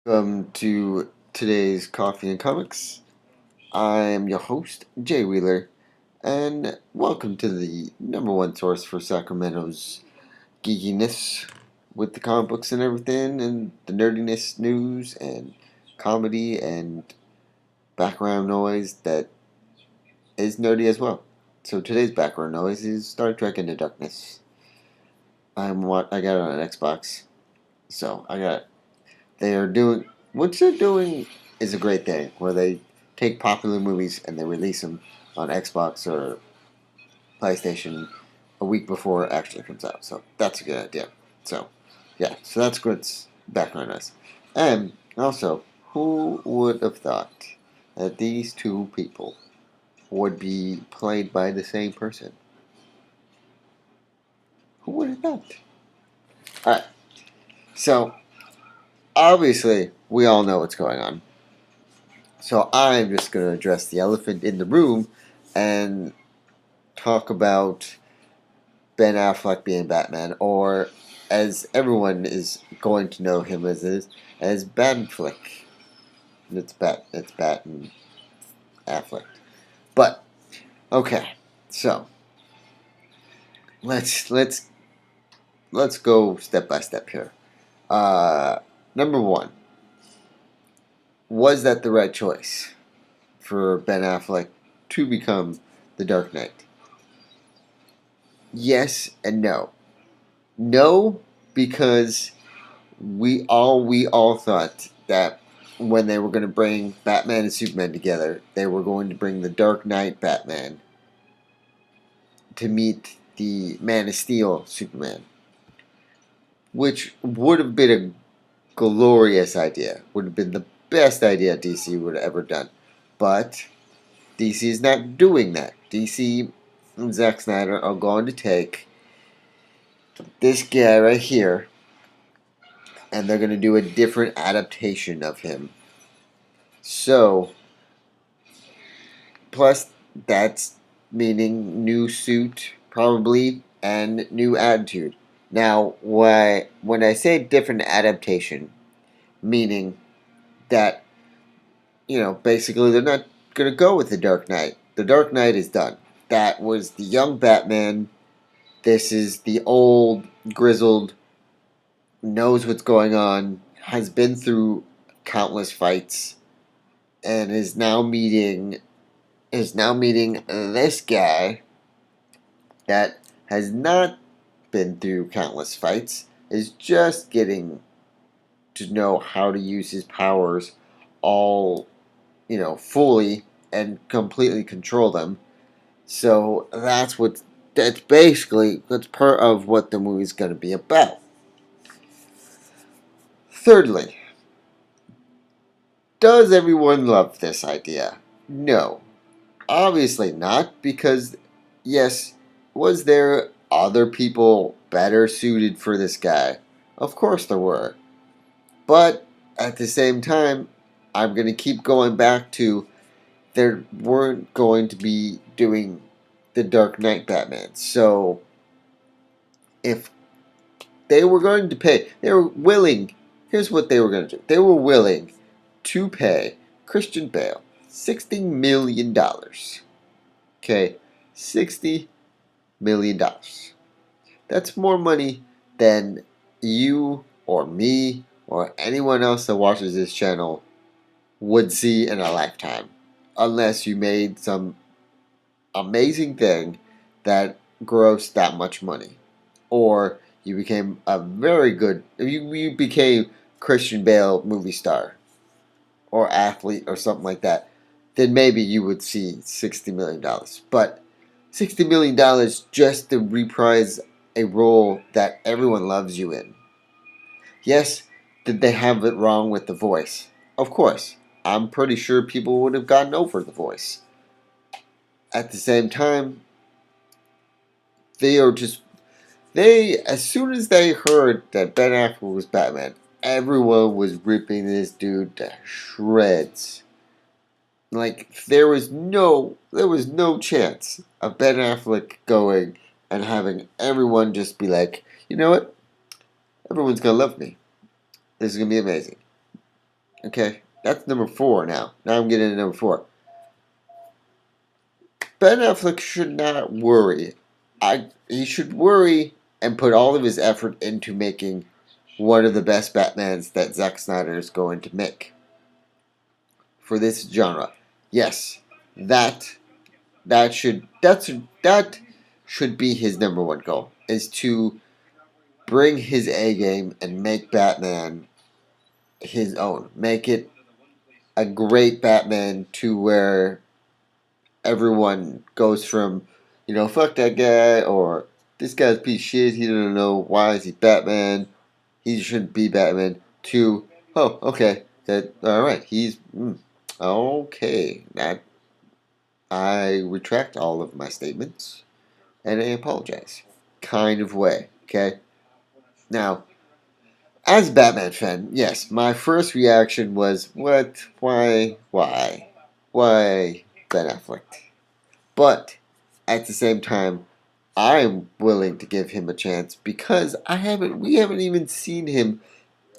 Welcome to today's Coffee and Comics. I'm your host, Jay Wheeler, and welcome to the number one source for Sacramento's geekiness with the comic books and everything, and the nerdiness news and comedy and background noise that is nerdy as well. So today's background noise is Star Trek Into Darkness. I got it on an Xbox, so they are doing what they're doing is a great thing where they take popular movies and they release them on Xbox or PlayStation a week before it actually comes out. So that's a good idea. So yeah, so that's good background noise. And also, who would have thought that these two people would be played by the same person? Who would have thought? Alright, so obviously we all know what's going on. So I'm just going to address the elephant in the room and talk about Ben Affleck being Batman, or as everyone is going to know him as Batfleck. It's Bat and Affleck. But okay, so let's go step by step here. Number one, was that the right choice for Ben Affleck to become the Dark Knight? Yes and no. No, because we all thought that when they were going to bring Batman and Superman together, they were going to bring the Dark Knight Batman to meet the Man of Steel Superman, which would have been a glorious idea. Would have been the best idea DC would have ever done. But DC is not doing that. DC and Zack Snyder are going to take this guy right here and they're going to do a different adaptation of him. So, plus that's meaning new suit probably and new attitude. Now, when I say different adaptation, meaning that basically they're not going to go with the Dark Knight. The Dark Knight is done. That was the young Batman. This is the old, grizzled, knows what's going on, has been through countless fights, and is now meeting this guy that has not been through countless fights, is just getting to know how to use his powers all, fully and completely control them. So that's part of what the movie's going to be about. Thirdly, does everyone love this idea? No. Obviously not, because, yes, was there other people better suited for this guy? Of course there were. But at the same time, I'm going to keep going back to they weren't going to be doing the Dark Knight Batman. So, if they were going to pay, they were willing, here's what they were going to do. They were willing to pay Christian Bale $60 million. Okay, $60 million. That's more money than you or me or anyone else that watches this channel would see in a lifetime. Unless you made some amazing thing that grossed that much money. Or you became you became Christian Bale movie star or athlete or something like that, then maybe you would see $60 million. But $60 million just to reprise a role that everyone loves you in. Yes, did they have it wrong with the voice? Of course. I'm pretty sure people would have gotten over the voice. At the same time, as soon as they heard that Ben Affleck was Batman, everyone was ripping this dude to shreds. Like there was no chance of Ben Affleck going and having everyone just be like, you know what? Everyone's gonna love me. This is gonna be amazing. Okay, that's number 4 now. Now I'm getting to number 4. Ben Affleck should not worry. He should worry and put all of his effort into making one of the best Batmans that Zack Snyder is going to make for this genre. Yes, that that should be his number one goal, is to bring his A game and make Batman his own. Make it a great Batman to where everyone goes from, fuck that guy, or this guy's a piece of shit, he doesn't know why is he Batman, he shouldn't be Batman, to, oh, okay, alright, okay, that, I retract all of my statements, and I apologize. Kind of way, okay? Now, as a Batman fan, yes, my first reaction was, what, why Ben Affleck? But at the same time, I'm willing to give him a chance because we haven't even seen him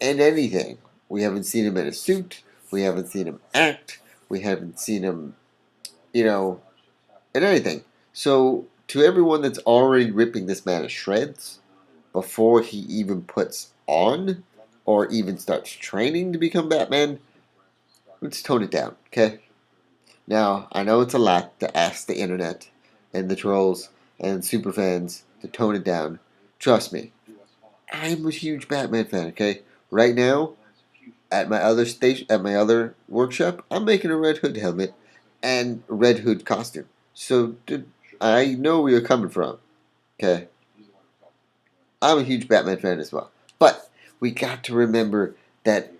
in anything. We haven't seen him in a suit. We haven't seen him act. We haven't seen him, in anything. So to everyone that's already ripping this man to shreds before he even puts on or even starts training to become Batman, let's tone it down, okay? Now, I know it's a lot to ask the internet and the trolls and superfans to tone it down. Trust me, I'm a huge Batman fan, okay? Right now, at my other station, at my other workshop, I'm making a Red Hood helmet and Red Hood costume. So, I know where you're coming from, okay? I'm a huge Batman fan as well. But we got to remember that,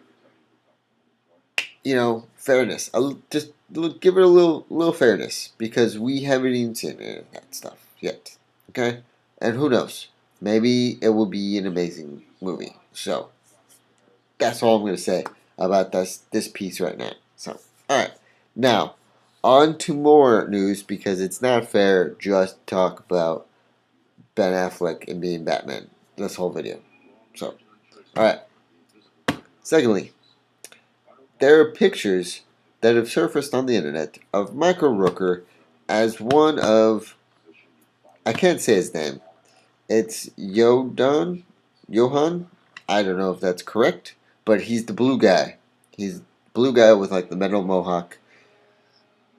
fairness. Just give it a little fairness because we haven't even seen any of that stuff yet. Okay, and who knows? Maybe it will be an amazing movie. So that's all I'm going to say about this piece right now. So all right, now on to more news because it's not fair just to talk about Ben Affleck and being Batman this whole video. So all right. Secondly, there are pictures that have surfaced on the internet of Michael Rooker as one of, I can't say his name. It's Johan. I don't know if that's correct, but he's the blue guy. He's the blue guy with like the metal mohawk.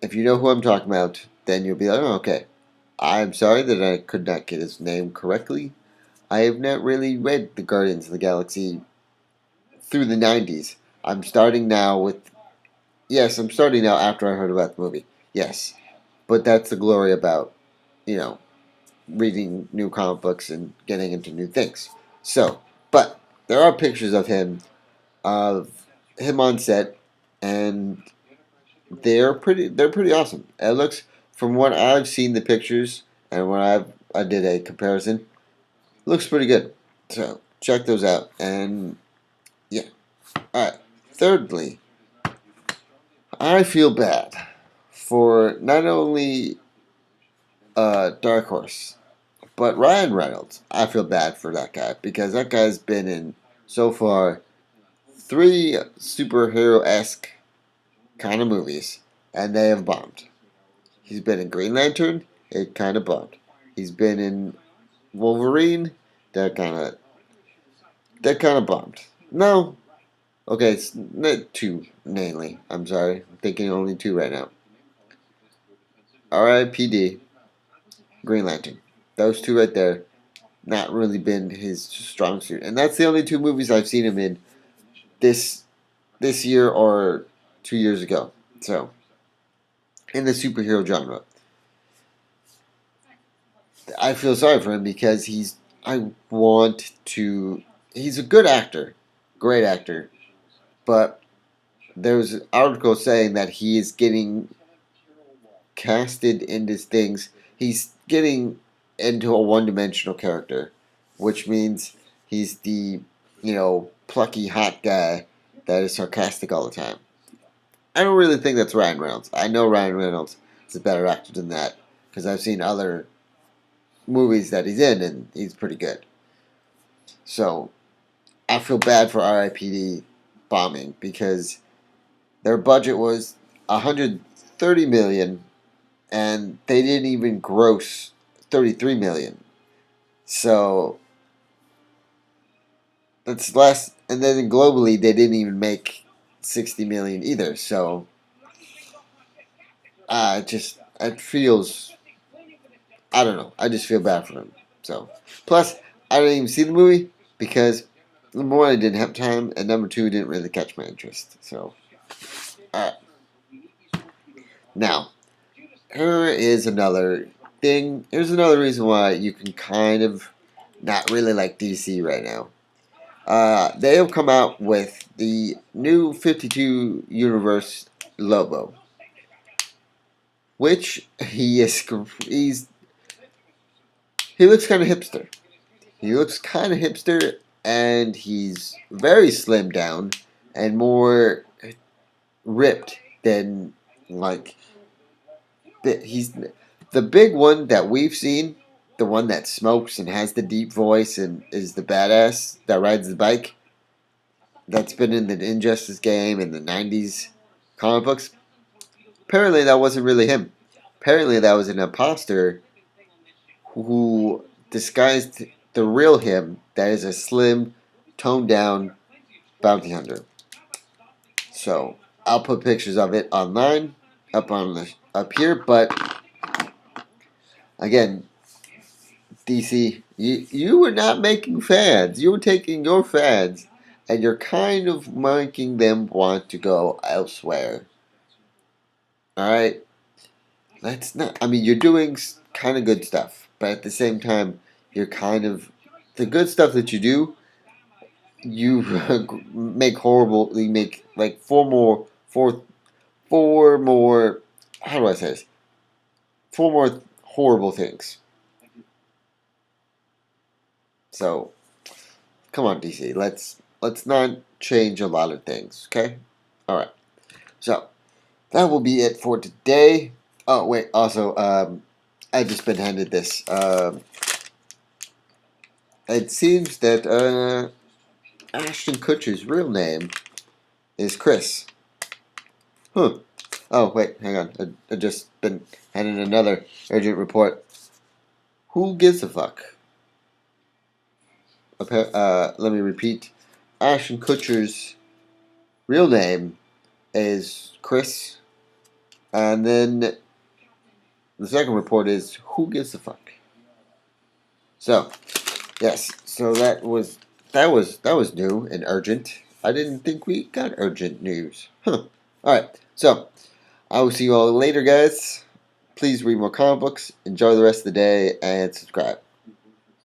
If you know who I'm talking about, then you'll be like, oh, okay. I'm sorry that I could not get his name correctly. I have not really read the Guardians of the Galaxy through the 90s. I'm starting now with Yes, I'm starting now after I heard about the movie. Yes. But that's the glory about, you know, reading new comic books and getting into new things. So, but there are pictures of him on set, and they're pretty awesome. It looks, from what I've seen the pictures and when I did a comparison, looks pretty good. So, check those out. And yeah. Alright. Thirdly, I feel bad for not only Dark Horse, but Ryan Reynolds. I feel bad for that guy because that guy's been in, so far, 3 superhero esque kind of movies, and they have bombed. He's been in Green Lantern, it kind of bombed. He's been in Wolverine, that kind of bombed. No, okay, it's not 2 mainly. I'm sorry, I'm thinking only 2 right now. R.I.P.D. Green Lantern. Those 2 right there, not really been his strong suit. And that's the only 2 movies I've seen him in this year or 2 years ago. So, in the superhero genre. I feel sorry for him because he's a good actor, great actor, but there's an article saying that he is getting casted into things. He's getting into a one-dimensional character, which means he's the, plucky hot guy that is sarcastic all the time. I don't really think that's Ryan Reynolds. I know Ryan Reynolds is a better actor than that because I've seen other movies that he's in and he's pretty good. So I feel bad for R.I.P.D. bombing because their budget was 130 million and they didn't even gross 33 million. So that's less, and then globally they didn't even make 60 million either. So it feels, I don't know. I just feel bad for them. So plus I didn't even see the movie because number one I didn't have time, and number two it didn't really catch my interest. So now here is another thing. Here's another reason why you can kind of not really like DC right now. They have come out with the new 52 universe Lobo, which he looks kind of hipster. He looks kind of hipster, and he's very slimmed down and more ripped than like he's the big one that we've seen, the one that smokes and has the deep voice and is the badass that rides the bike. That's been in the Injustice game in the 90s comic books. Apparently, that wasn't really him. Apparently, that was an imposter who disguised the real him, that is a slim, toned down bounty hunter. So, I'll put pictures of it online, up here, but again, DC, you were not making fans. You were taking your fans and you're kind of making them want to go elsewhere. Alright? Let's not. I mean, you're doing kind of good stuff, but at the same time, you're kind of. The good stuff that you do, you make horrible. You make like four more. How do I say this? Four more horrible things. So, come on, DC. Let's not change a lot of things, okay? All right. So that will be it for today. Oh wait, also, I just been handed this. It seems that Ashton Kutcher's real name is Chris. Huh. Oh wait, hang on. I just been handed another urgent report. Who gives a fuck? Let me repeat. Ashton Kutcher's real name is Chris. And then the second report is who gives a fuck? So, yes. So that was new and urgent. I didn't think we got urgent news. Huh. Alright. So, I will see you all later, guys. Please read more comic books, enjoy the rest of the day, and subscribe.